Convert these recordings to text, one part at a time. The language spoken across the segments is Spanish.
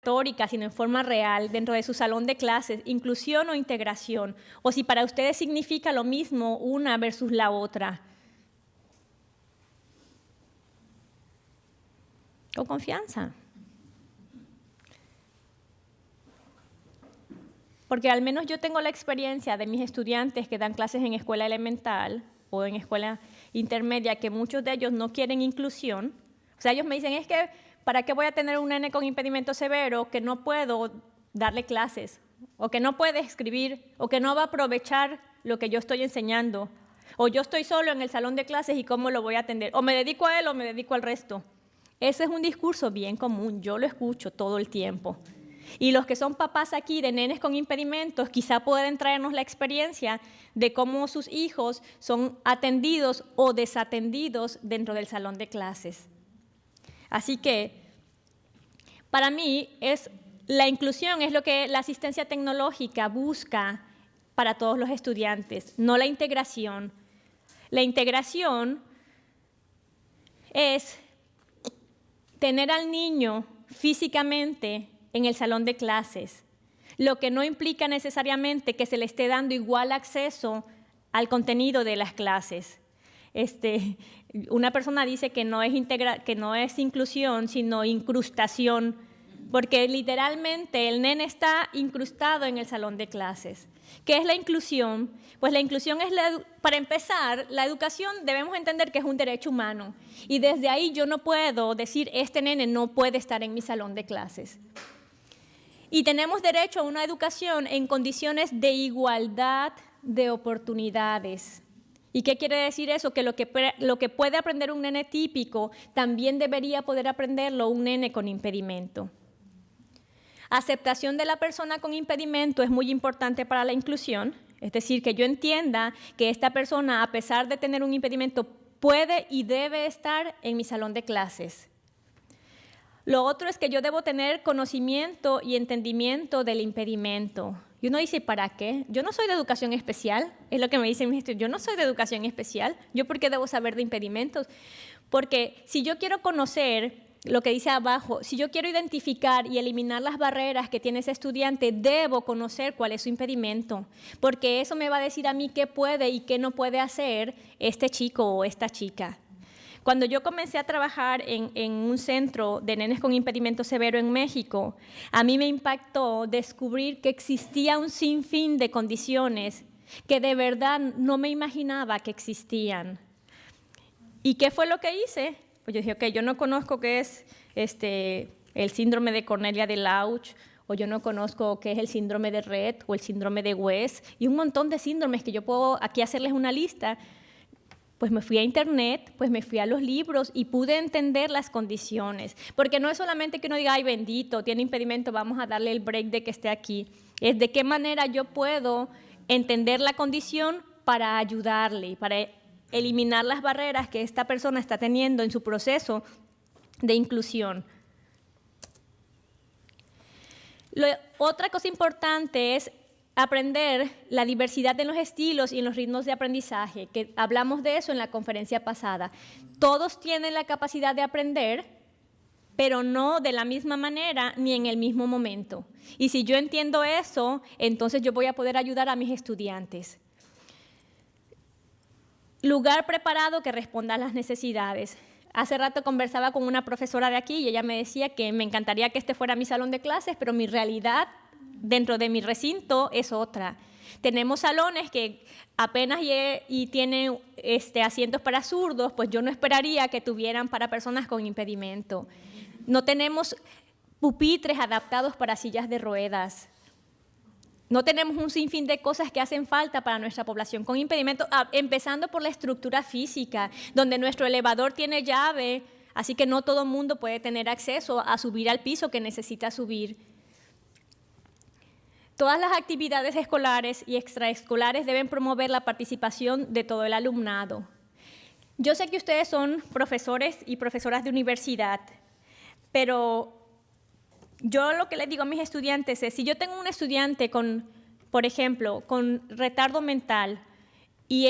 retórica, sino en forma real, dentro de su salón de clases, inclusión o integración, o si para ustedes significa lo mismo una versus la otra. Con confianza. Porque al menos yo tengo la experiencia de mis estudiantes que dan clases en escuela elemental o en escuela intermedia, que muchos de ellos no quieren inclusión. O sea, ellos me dicen, es que, ¿para qué voy a tener un nene con impedimento severo que no puedo darle clases? O que no puede escribir, o que no va a aprovechar lo que yo estoy enseñando. O yo estoy solo en el salón de clases y ¿cómo lo voy a atender? O me dedico a él o me dedico al resto. Ese es un discurso bien común, yo lo escucho todo el tiempo. Y los que son papás aquí de nenes con impedimentos quizá pueden traernos la experiencia de cómo sus hijos son atendidos o desatendidos dentro del salón de clases. Así que, para mí, la inclusión es lo que la asistencia tecnológica busca para todos los estudiantes, no la integración. La integración es tener al niño físicamente en el salón de clases, lo que no implica necesariamente que se le esté dando igual acceso al contenido de las clases. Una persona dice que no es inclusión, sino incrustación, porque literalmente el nene está incrustado en el salón de clases. ¿Qué es la inclusión? Pues la inclusión es, para empezar, la educación debemos entender que es un derecho humano, y desde ahí yo no puedo decir, este nene no puede estar en mi salón de clases. Y tenemos derecho a una educación en condiciones de igualdad de oportunidades. ¿Y qué quiere decir eso? Que lo que puede aprender un nene típico también debería poder aprenderlo un nene con impedimento. Aceptación de la persona con impedimento es muy importante para la inclusión, es decir, que yo entienda que esta persona, a pesar de tener un impedimento, puede y debe estar en mi salón de clases. Lo otro es que yo debo tener conocimiento y entendimiento del impedimento. Y uno dice, ¿para qué? Yo no soy de educación especial, es lo que me dicen mis estudiantes. Yo no soy de educación especial. ¿Yo por qué debo saber de impedimentos? Porque si yo quiero conocer lo que dice abajo, si yo quiero identificar y eliminar las barreras que tiene ese estudiante, debo conocer cuál es su impedimento, porque eso me va a decir a mí qué puede y qué no puede hacer este chico o esta chica. Cuando yo comencé a trabajar en un centro de nenes con impedimento severo en México, a mí me impactó descubrir que existía un sinfín de condiciones que de verdad no me imaginaba que existían. ¿Y qué fue lo que hice? Pues yo dije, ok, yo no conozco qué es el síndrome de Cornelia de Lauch, o yo no conozco qué es el síndrome de Rett o el síndrome de West, y un montón de síndromes que yo puedo aquí hacerles una lista. Pues me fui a internet, pues me fui a los libros y pude entender las condiciones. Porque no es solamente que uno diga, ay bendito, tiene impedimento, vamos a darle el break de que esté aquí. Es de qué manera yo puedo entender la condición para ayudarle, para eliminar las barreras que esta persona está teniendo en su proceso de inclusión. Otra cosa importante es aprender la diversidad en los estilos y en los ritmos de aprendizaje, que hablamos de eso en la conferencia pasada. Todos tienen la capacidad de aprender, pero no de la misma manera ni en el mismo momento. Y si yo entiendo eso, entonces yo voy a poder ayudar a mis estudiantes. Lugar preparado que responda a las necesidades. Hace rato conversaba con una profesora de aquí y ella me decía que me encantaría que este fuera mi salón de clases, pero mi realidad dentro de mi recinto es otra. Tenemos salones que apenas y tienen asientos para zurdos, pues yo no esperaría que tuvieran para personas con impedimento. No tenemos pupitres adaptados para sillas de ruedas. No tenemos un sinfín de cosas que hacen falta para nuestra población con impedimento, empezando por la estructura física, donde nuestro elevador tiene llave, así que no todo el mundo puede tener acceso a subir al piso que necesita subir. Todas las actividades escolares y extraescolares deben promover la participación de todo el alumnado. Yo sé que ustedes son profesores y profesoras de universidad, pero yo lo que les digo a mis estudiantes es, si yo tengo un estudiante por ejemplo, con retardo mental y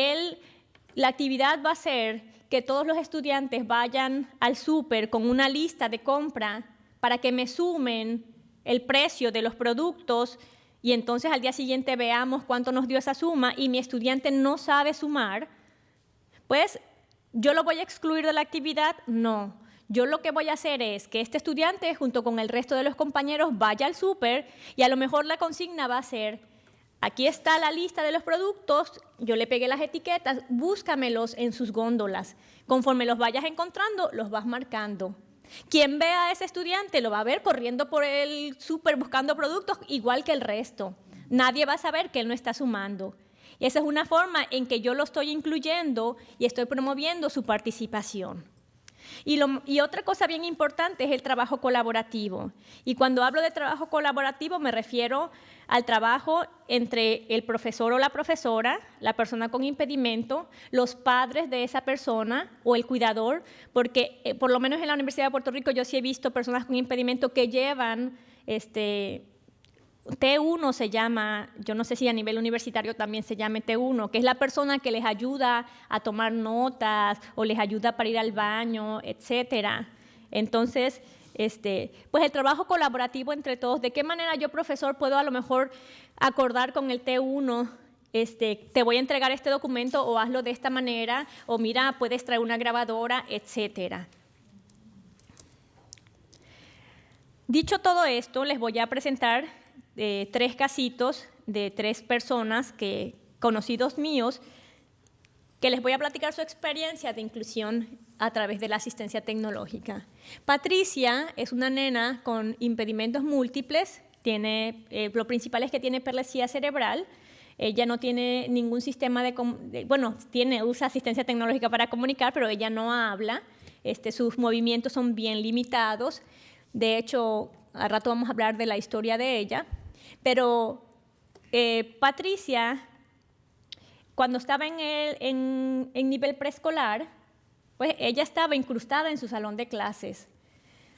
la actividad va a ser que todos los estudiantes vayan al súper con una lista de compra para que me sumen el precio de los productos y entonces al día siguiente veamos cuánto nos dio esa suma y mi estudiante no sabe sumar, pues ¿yo lo voy a excluir de la actividad? No. Yo lo que voy a hacer es que este estudiante, junto con el resto de los compañeros, vaya al súper y a lo mejor la consigna va a ser: aquí está la lista de los productos, yo le pegué las etiquetas, búscamelos en sus góndolas. Conforme los vayas encontrando, los vas marcando. Quien vea a ese estudiante lo va a ver corriendo por el súper buscando productos igual que el resto. Nadie va a saber que él no está sumando. Y esa es una forma en que yo lo estoy incluyendo y estoy promoviendo su participación. Y otra cosa bien importante es el trabajo colaborativo. Y cuando hablo de trabajo colaborativo me refiero al trabajo entre el profesor o la profesora, la persona con impedimento, los padres de esa persona o el cuidador, porque por lo menos en la Universidad de Puerto Rico yo sí he visto personas con impedimento que llevan T1 se llama, yo no sé si a nivel universitario también se llame T1, que es la persona que les ayuda a tomar notas o les ayuda para ir al baño, etcétera. Entonces, pues el trabajo colaborativo entre todos, ¿de qué manera yo, profesor, puedo a lo mejor acordar con el T1, te voy a entregar este documento o hazlo de esta manera, o mira, puedes traer una grabadora, etcétera? Dicho todo esto, les voy a presentar 3 casitos de 3 personas conocidos míos, que les voy a platicar su experiencia de inclusión a través de la asistencia tecnológica. Patricia es una nena con impedimentos múltiples, lo principal es que tiene hiperlesía cerebral. Ella no tiene ningún sistema usa asistencia tecnológica para comunicar, pero ella no habla, sus movimientos son bien limitados. De hecho, al rato vamos a hablar de la historia de ella. Pero Patricia, cuando estaba en nivel preescolar, pues ella estaba incrustada en su salón de clases.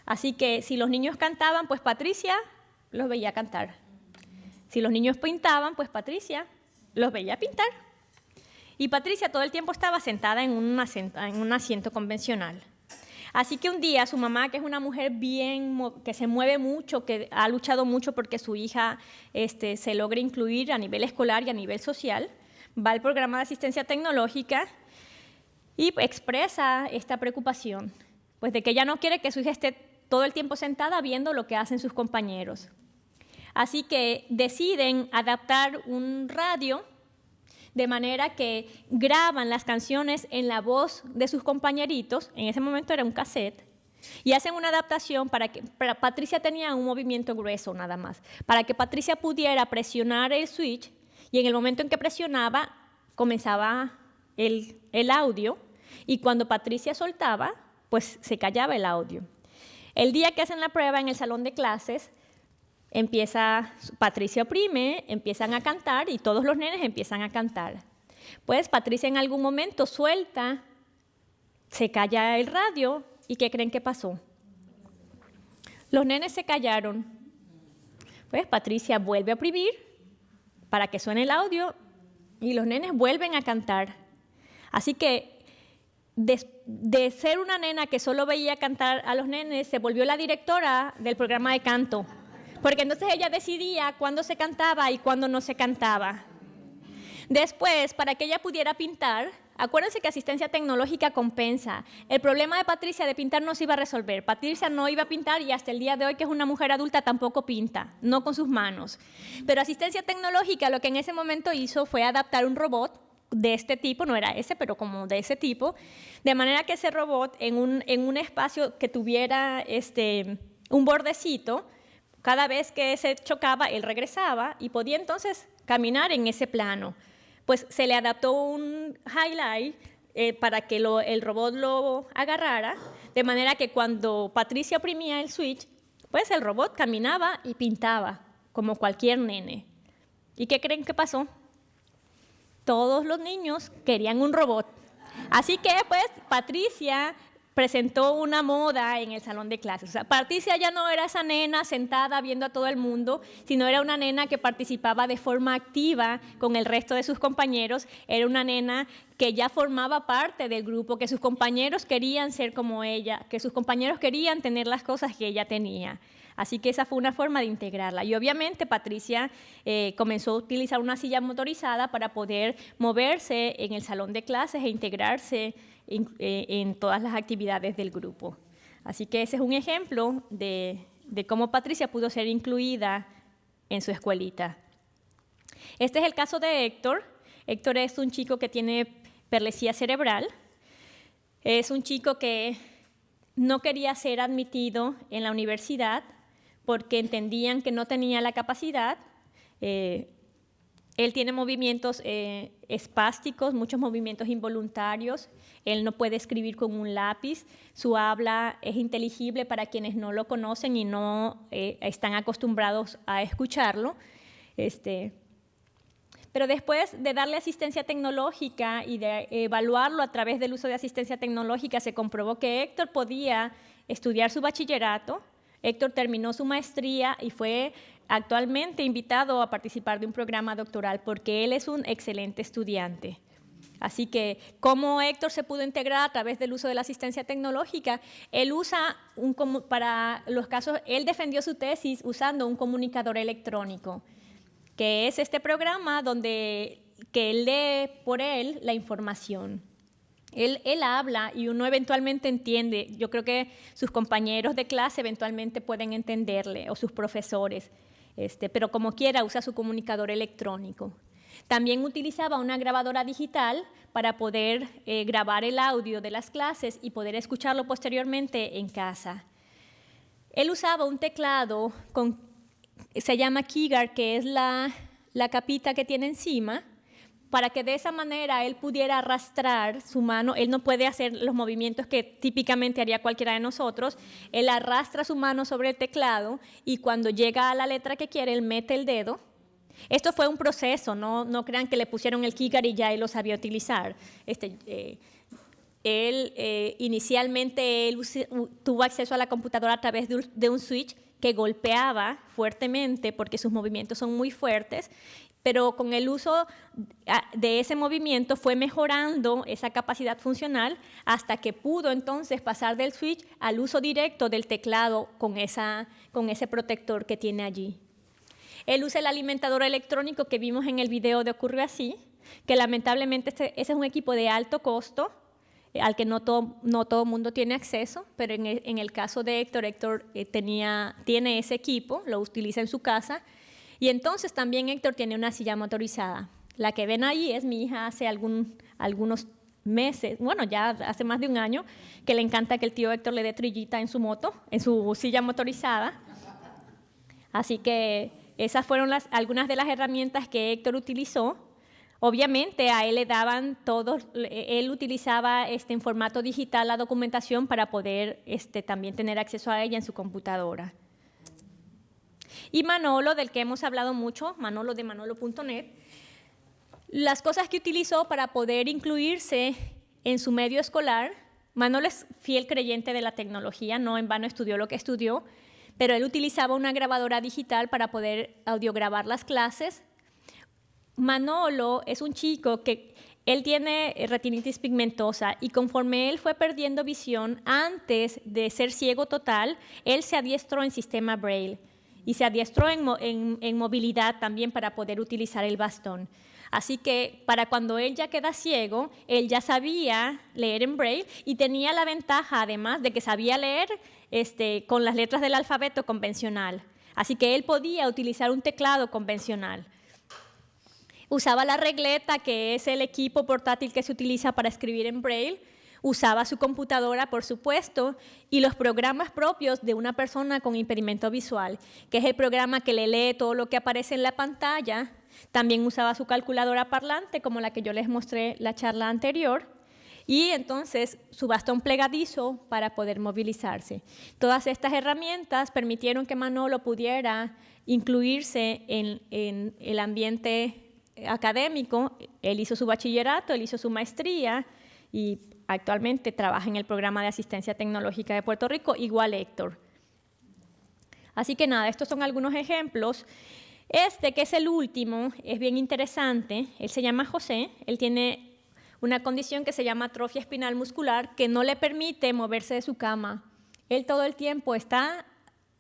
Así que si los niños cantaban, pues Patricia los veía cantar. Si los niños pintaban, pues Patricia los veía pintar. Y Patricia todo el tiempo estaba sentada en un asiento convencional. Así que un día su mamá, que es una mujer que se mueve mucho, que ha luchado mucho porque su hija se logre incluir a nivel escolar y a nivel social, va al programa de asistencia tecnológica y expresa esta preocupación, pues de que ella no quiere que su hija esté todo el tiempo sentada viendo lo que hacen sus compañeros. Así que deciden adaptar un radio de manera que graban las canciones en la voz de sus compañeritos, en ese momento era un cassette, y hacen una adaptación para Patricia tenía un movimiento grueso nada más, para que Patricia pudiera presionar el switch, y en el momento en que presionaba, comenzaba el audio, y cuando Patricia soltaba, pues se callaba el audio. El día que hacen la prueba en el salón de clases, Patricia oprime, empiezan a cantar y todos los nenes empiezan a cantar. Pues Patricia en algún momento suelta, se calla el radio y ¿qué creen que pasó? Los nenes se callaron. Pues Patricia vuelve a oprimir para que suene el audio y los nenes vuelven a cantar. Así que de ser una nena que solo veía cantar a los nenes, se volvió la directora del programa de canto. Porque entonces ella decidía cuándo se cantaba y cuándo no se cantaba. Después, para que ella pudiera pintar, acuérdense que asistencia tecnológica compensa. El problema de Patricia de pintar no se iba a resolver. Patricia no iba a pintar y hasta el día de hoy, que es una mujer adulta, tampoco pinta, no con sus manos. Pero asistencia tecnológica lo que en ese momento hizo fue adaptar un robot de este tipo, no era ese, pero como de ese tipo, de manera que ese robot en un espacio que tuviera un bordecito, cada vez que se chocaba, él regresaba y podía entonces caminar en ese plano. Pues se le adaptó un highlight para que el robot lo agarrara, de manera que cuando Patricia oprimía el switch, pues el robot caminaba y pintaba, como cualquier nene. ¿Y qué creen que pasó? Todos los niños querían un robot. Así que, pues, Patricia presentó una moda en el salón de clases. O sea, Patricia ya no era esa nena sentada viendo a todo el mundo, sino era una nena que participaba de forma activa con el resto de sus compañeros. Era una nena que ya formaba parte del grupo, que sus compañeros querían ser como ella, que sus compañeros querían tener las cosas que ella tenía. Así que esa fue una forma de integrarla. Y obviamente Patricia comenzó a utilizar una silla motorizada para poder moverse en el salón de clases e integrarse en todas las actividades del grupo. Así que ese es un ejemplo de cómo Patricia pudo ser incluida en su escuelita. Este es el caso de Héctor. Héctor es un chico que tiene paralesía cerebral. Es un chico que no quería ser admitido en la universidad porque entendían que no tenía la capacidad. Él tiene movimientos espásticos, muchos movimientos involuntarios. Él no puede escribir con un lápiz. Su habla es inteligible para quienes no lo conocen y no están acostumbrados a escucharlo. Pero después de darle asistencia tecnológica y de evaluarlo a través del uso de asistencia tecnológica, se comprobó que Héctor podía estudiar su bachillerato. Héctor terminó su maestría y fue actualmente invitado a participar de un programa doctoral porque él es un excelente estudiante. Así que, ¿cómo Héctor se pudo integrar a través del uso de la asistencia tecnológica? Él usa, para los casos, él defendió su tesis usando un comunicador electrónico, que es este programa que lee por él la información. Él habla y uno eventualmente entiende. Yo creo que sus compañeros de clase eventualmente pueden entenderle, o sus profesores, pero como quiera usa su comunicador electrónico. También utilizaba una grabadora digital para poder grabar el audio de las clases y poder escucharlo posteriormente en casa. Él usaba un teclado se llama keyguard, que es la capita que tiene encima, para que de esa manera él pudiera arrastrar su mano. Él no puede hacer los movimientos que típicamente haría cualquiera de nosotros. Él arrastra su mano sobre el teclado y cuando llega a la letra que quiere, él mete el dedo. Esto fue un proceso, no crean que le pusieron el keyguard y ya él lo sabía utilizar. Inicialmente él tuvo acceso a la computadora a través de un switch que golpeaba fuertemente porque sus movimientos son muy fuertes, pero con el uso de ese movimiento fue mejorando esa capacidad funcional hasta que pudo entonces pasar del switch al uso directo del teclado con ese protector que tiene allí. Él usa el alimentador electrónico que vimos en el video de Ocurrió Así, que lamentablemente ese es un equipo de alto costo, al que no todo mundo tiene acceso, pero en el caso de Héctor tiene ese equipo, lo utiliza en su casa, y entonces también Héctor tiene una silla motorizada. La que ven ahí es mi hija hace algunos meses, bueno, ya hace más de un año, que le encanta que el tío Héctor le dé trillita en su silla motorizada. Así que esas fueron algunas de las herramientas que Héctor utilizó. Obviamente a él le daban él utilizaba en formato digital la documentación para poder también tener acceso a ella en su computadora. Y Manolo, del que hemos hablado mucho, Manolo de manolo.net, las cosas que utilizó para poder incluirse en su medio escolar. Manolo es fiel creyente de la tecnología, no en vano estudió lo que estudió, pero él utilizaba una grabadora digital para poder audiograbar las clases. Manolo es un chico que él tiene retinitis pigmentosa y conforme él fue perdiendo visión, antes de ser ciego total, él se adiestró en sistema Braille y se adiestró en movilidad también para poder utilizar el bastón. Así que para cuando él ya queda ciego, él ya sabía leer en Braille y tenía la ventaja, además, de que sabía leer con las letras del alfabeto convencional. Así que él podía utilizar un teclado convencional. Usaba la regleta, que es el equipo portátil que se utiliza para escribir en Braille. Usaba su computadora, por supuesto, y los programas propios de una persona con impedimento visual, que es el programa que le lee todo lo que aparece en la pantalla. También usaba su calculadora parlante, como la que yo les mostré la charla anterior, y entonces su bastón plegadizo para poder movilizarse. Todas estas herramientas permitieron que Manolo pudiera incluirse en el ambiente académico. Él hizo su bachillerato, él hizo su maestría y actualmente trabaja en el programa de asistencia tecnológica de Puerto Rico, igual Héctor. Así que nada, estos son algunos ejemplos. Que es el último, es bien interesante. Él se llama José, él tiene una condición que se llama atrofia espinal muscular que no le permite moverse de su cama. Él todo el tiempo está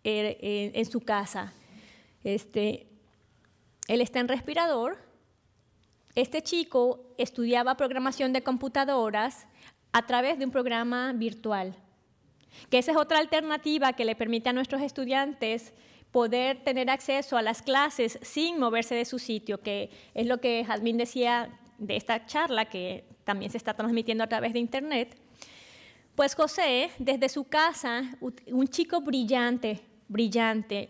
en su casa. Él está en respirador. Este chico estudiaba programación de computadoras a través de un programa virtual, que esa es otra alternativa que le permite a nuestros estudiantes poder tener acceso a las clases sin moverse de su sitio, que es lo que Jazmín decía de esta charla, que también se está transmitiendo a través de Internet. Pues José, desde su casa, un chico brillante.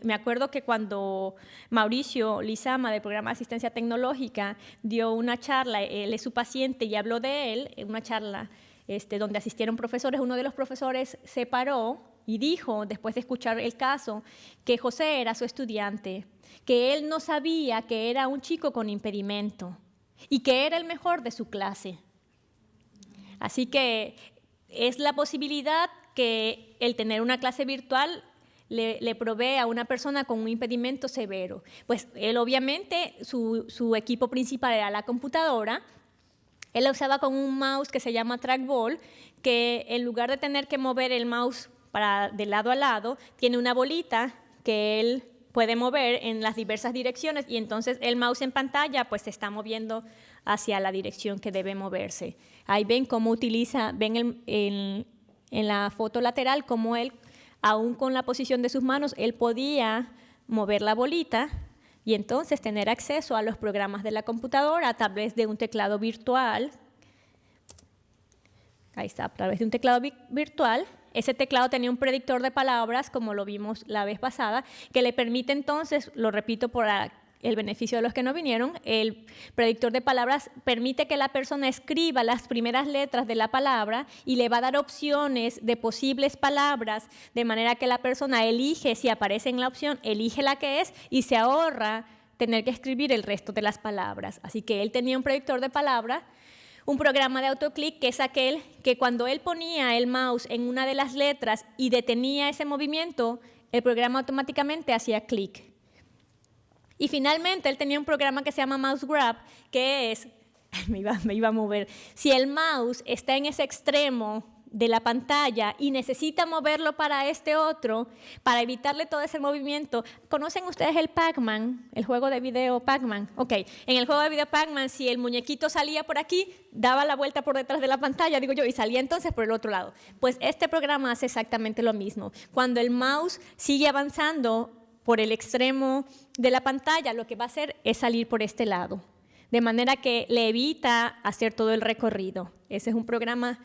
Me acuerdo que cuando Mauricio Lizama, del programa de asistencia tecnológica, dio una charla, él es su paciente y habló de él, en una charla donde asistieron profesores, uno de los profesores se paró y dijo, después de escuchar el caso, que José era su estudiante, que él no sabía que era un chico con impedimento y que era el mejor de su clase. Así que es la posibilidad que el tener una clase virtual le provee a una persona con un impedimento severo. Pues él obviamente, su equipo principal era la computadora. Él la usaba con un mouse que se llama trackball, que en lugar de tener que mover el mouse de lado a lado, tiene una bolita que él puede mover en las diversas direcciones y entonces el mouse en pantalla pues se está moviendo hacia la dirección que debe moverse. Ahí ven cómo utiliza, ven en la foto lateral cómo él, aún con la posición de sus manos, él podía mover la bolita y entonces tener acceso a los programas de la computadora a través de un teclado virtual. Ahí está, a través de un teclado virtual. Ese teclado tenía un predictor de palabras, como lo vimos la vez pasada, que le permite entonces, lo repito por el beneficio de los que no vinieron, el predictor de palabras permite que la persona escriba las primeras letras de la palabra y le va a dar opciones de posibles palabras, de manera que la persona elige, si aparece en la opción, elige la que es y se ahorra tener que escribir el resto de las palabras. Así que él tenía un predictor de palabras, un programa de autoclick, que es aquel que cuando él ponía el mouse en una de las letras y detenía ese movimiento, el programa automáticamente hacía clic. Y finalmente él tenía un programa que se llama Mouse Grab, que es, me iba a mover, si el mouse está en ese extremo de la pantalla y necesita moverlo para este otro, para evitarle todo ese movimiento. ¿Conocen ustedes el Pac-Man, el juego de video Pac-Man? Ok, en el juego de video Pac-Man, si el muñequito salía por aquí, daba la vuelta por detrás de la pantalla, digo yo, y salía entonces por el otro lado. Pues este programa hace exactamente lo mismo. Cuando el mouse sigue avanzando por el extremo de la pantalla, lo que va a hacer es salir por este lado, de manera que le evita hacer todo el recorrido. Ese es un programa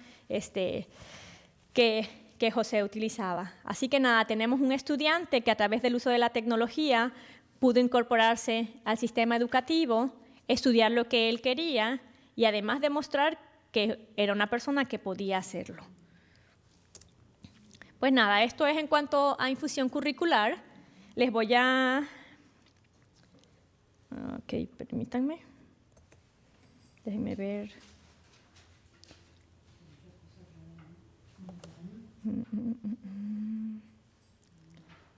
que José utilizaba. Así que nada, tenemos un estudiante que a través del uso de la tecnología pudo incorporarse al sistema educativo, estudiar lo que él quería y además demostrar que era una persona que podía hacerlo. Pues nada, esto es en cuanto a infusión curricular. Les voy a... Ok, permítanme. Déjenme ver.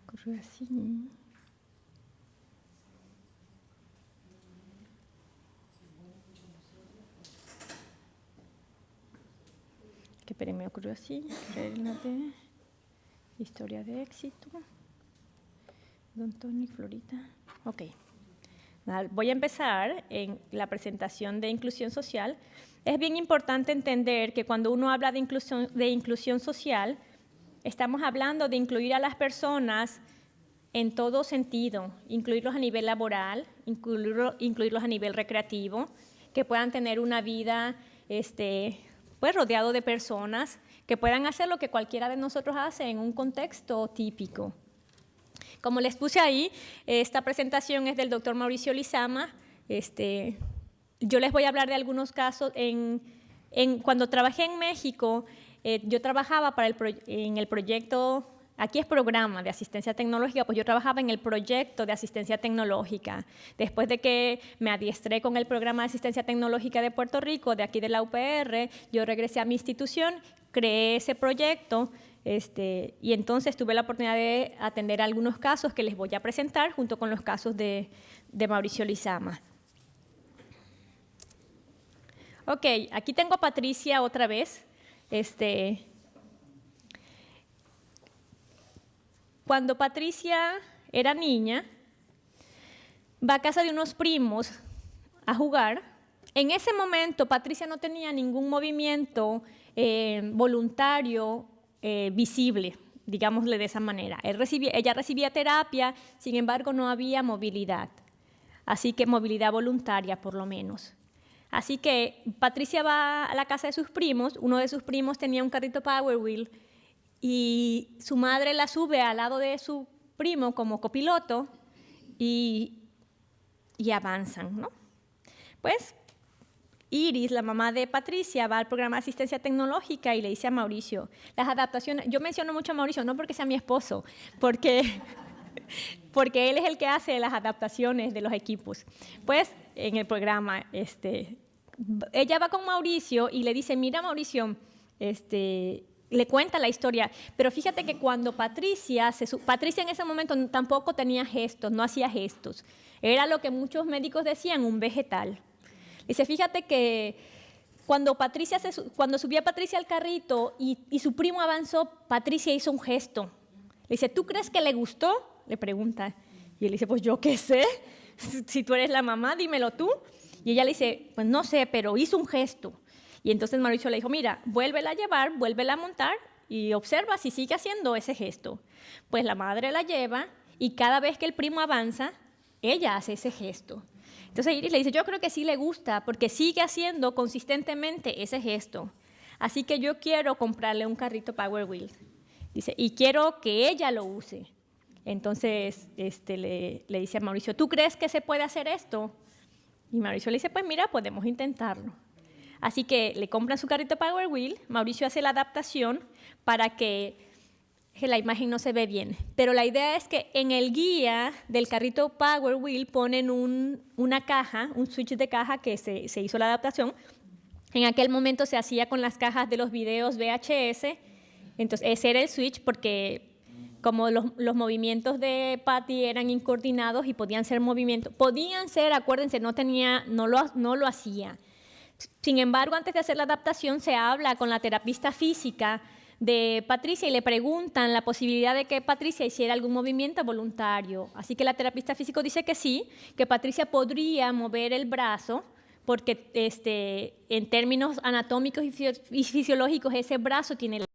Ocurrió así. Que me ocurrió así. De historia de éxito. Don Tony, Florita. Ok. Voy a empezar en la presentación de inclusión social. Es bien importante entender que cuando uno habla de inclusión social, estamos hablando de incluir a las personas en todo sentido, incluirlos a nivel laboral, incluirlos a nivel recreativo, que puedan tener una vida pues, rodeado de personas, que puedan hacer lo que cualquiera de nosotros hace en un contexto típico. Como les puse ahí, esta presentación es del doctor Mauricio Lizama. Yo les voy a hablar de algunos casos. Cuando trabajé en México, yo trabajaba en el proyecto, aquí es programa de asistencia tecnológica, pues yo trabajaba en el proyecto de asistencia tecnológica. Después de que me adiestré con el programa de asistencia tecnológica de Puerto Rico, de aquí de la UPR, yo regresé a mi institución, creé ese proyecto. Y entonces tuve la oportunidad de atender algunos casos que les voy a presentar junto con los casos de Mauricio Lizama. Ok, aquí tengo a Patricia otra vez. cuando Patricia era niña, va a casa de unos primos a jugar. En ese momento, Patricia no tenía ningún movimiento voluntario visible, digámosle de esa manera. Ella recibía terapia, sin embargo, no había movilidad. Así que movilidad voluntaria, por lo menos. Así que Patricia va a la casa de sus primos. Uno de sus primos tenía un carrito Power Wheel y su madre la sube al lado de su primo como copiloto y avanzan, ¿no? Pues Iris, la mamá de Patricia, va al programa de asistencia tecnológica y le dice a Mauricio, las adaptaciones, yo menciono mucho a Mauricio, no porque sea mi esposo, porque él es el que hace las adaptaciones de los equipos. Pues en el programa, ella va con Mauricio y le dice, mira Mauricio, le cuenta la historia, pero fíjate que cuando Patricia en ese momento tampoco tenía gestos, no hacía gestos, era lo que muchos médicos decían, un vegetal. Dice, fíjate que cuando subía Patricia al carrito y su primo avanzó, Patricia hizo un gesto. Le dice, ¿tú crees que le gustó? Le pregunta. Y él dice, pues yo qué sé, si tú eres la mamá, dímelo tú. Y ella le dice, pues no sé, pero hizo un gesto. Y entonces Mauricio le dijo, mira, vuélvela a llevar, vuélvela a montar y observa si sigue haciendo ese gesto. Pues la madre la lleva y cada vez que el primo avanza, ella hace ese gesto. Entonces Iris le dice, yo creo que sí le gusta porque sigue haciendo consistentemente ese gesto. Así que yo quiero comprarle un carrito Power Wheel. Dice, y quiero que ella lo use. Entonces le dice a Mauricio, ¿tú crees que se puede hacer esto? Y Mauricio le dice, pues mira, podemos intentarlo. Así que le compran su carrito Power Wheel, Mauricio hace la adaptación para que la imagen no se ve bien. Pero la idea es que en el guía del carrito Power Wheel ponen una caja, un switch de caja que se hizo la adaptación. En aquel momento se hacía con las cajas de los videos VHS. Entonces ese era el switch porque como los movimientos de Patty eran incoordinados y podían ser, acuérdense, no lo hacía. Sin embargo, antes de hacer la adaptación se habla con la terapista física de Patricia y le preguntan la posibilidad de que Patricia hiciera algún movimiento voluntario. Así que la terapista físico dice que sí, que Patricia podría mover el brazo porque en términos anatómicos y fisiológicos ese brazo tiene